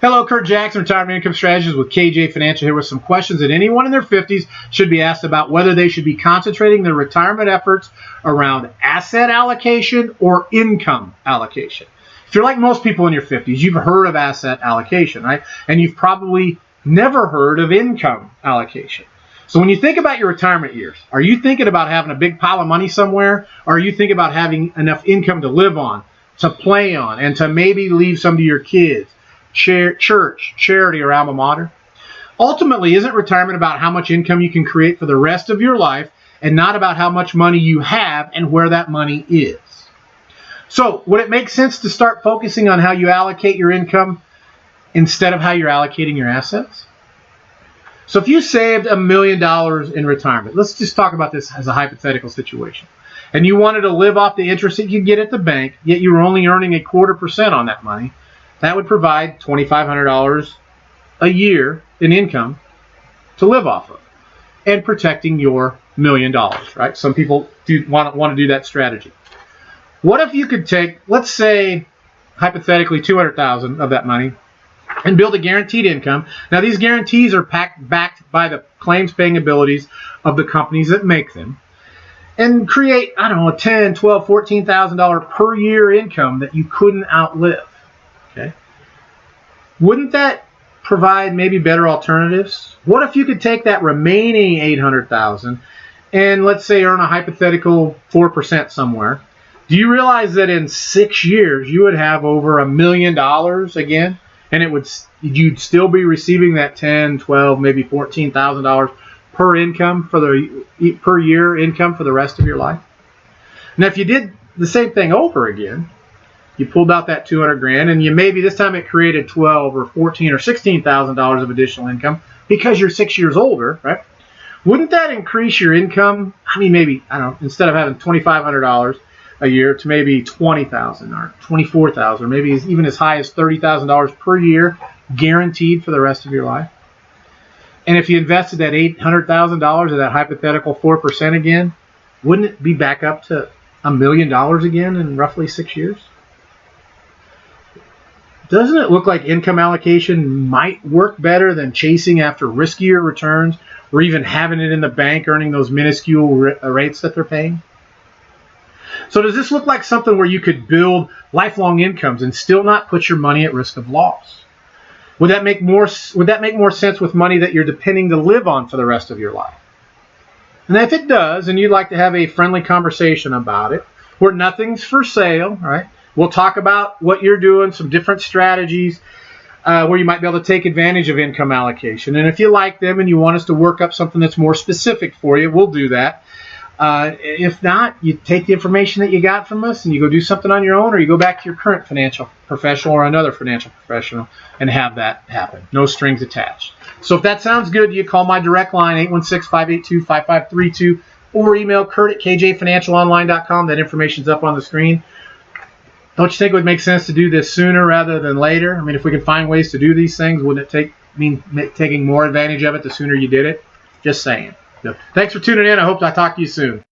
Hello, Kurt Jackson, Retirement Income Strategist with KJ Financial here with some questions that anyone in their 50s should be asked about whether they should be concentrating their retirement efforts around asset allocation or income allocation. If you're like most people in your 50s, you've heard of asset allocation, right? And you've probably never heard of income allocation. So when you think about your retirement years, are you thinking about having a big pile of money somewhere? Or are you thinking about having enough income to live on, to play on, and to maybe leave some to your kids? Church, charity, or alma mater? Ultimately, isn't retirement about how much income you can create for the rest of your life and not about how much money you have and where that money is? So, would it make sense to start focusing on how you allocate your income instead of how you're allocating your assets? So, if you saved $1 million in retirement, let's just talk about this as a hypothetical situation, and you wanted to live off the interest that you get at the bank, yet you were only earning 0.25% on that money, that would provide $2,500 a year in income to live off of and protecting your $1 million, right? Some people do want to do that strategy. What if you could take, let's say, hypothetically, $200,000 of that money and build a guaranteed income? Now, these guarantees are backed by the claims-paying abilities of the companies that make them, and create, I don't know, a $10,000, $12,000, $14,000 per year income that you couldn't outlive. Okay. Wouldn't that provide maybe better alternatives? What if you could take that remaining $800,000 and let's say earn a hypothetical 4% somewhere? Do you realize that in 6 years you would have over $1 million again, and you'd still be receiving that $10,000, $12,000, maybe $14,000 per year income for the rest of your life? Now, if you did the same thing over again, you pulled out that $200,000, and you maybe this time it created $12,000 or $14,000 or $16,000 of additional income because you're 6 years older, right? Wouldn't that increase your income? I mean, maybe, I don't know, instead of having $2,500 a year to maybe $20,000 or $24,000, or maybe even as high as $30,000 per year, guaranteed for the rest of your life? And if you invested that $800,000 of that hypothetical 4% again, wouldn't it be back up to $1 million again in roughly 6 years? Doesn't it look like income allocation might work better than chasing after riskier returns or even having it in the bank earning those minuscule rates that they're paying? So does this look like something where you could build lifelong incomes and still not put your money at risk of loss? Would that make more sense with money that you're depending to live on for the rest of your life? And if it does, and you'd like to have a friendly conversation about it, where nothing's for sale, right? We'll talk about what you're doing, some different strategies where you might be able to take advantage of income allocation. And if you like them and you want us to work up something that's more specific for you, we'll do that. If not, you take the information that you got from us and you go do something on your own, or you go back to your current financial professional or another financial professional and have that happen. No strings attached. So if that sounds good, you call my direct line, 816-582-5532, or email kurt@kjfinancialonline.com. That information's up on the screen. Don't you think it would make sense to do this sooner rather than later? I mean, if we could find ways to do these things, wouldn't it mean taking more advantage of it the sooner you did it? Just saying. So, thanks for tuning in. I hope I talk to you soon.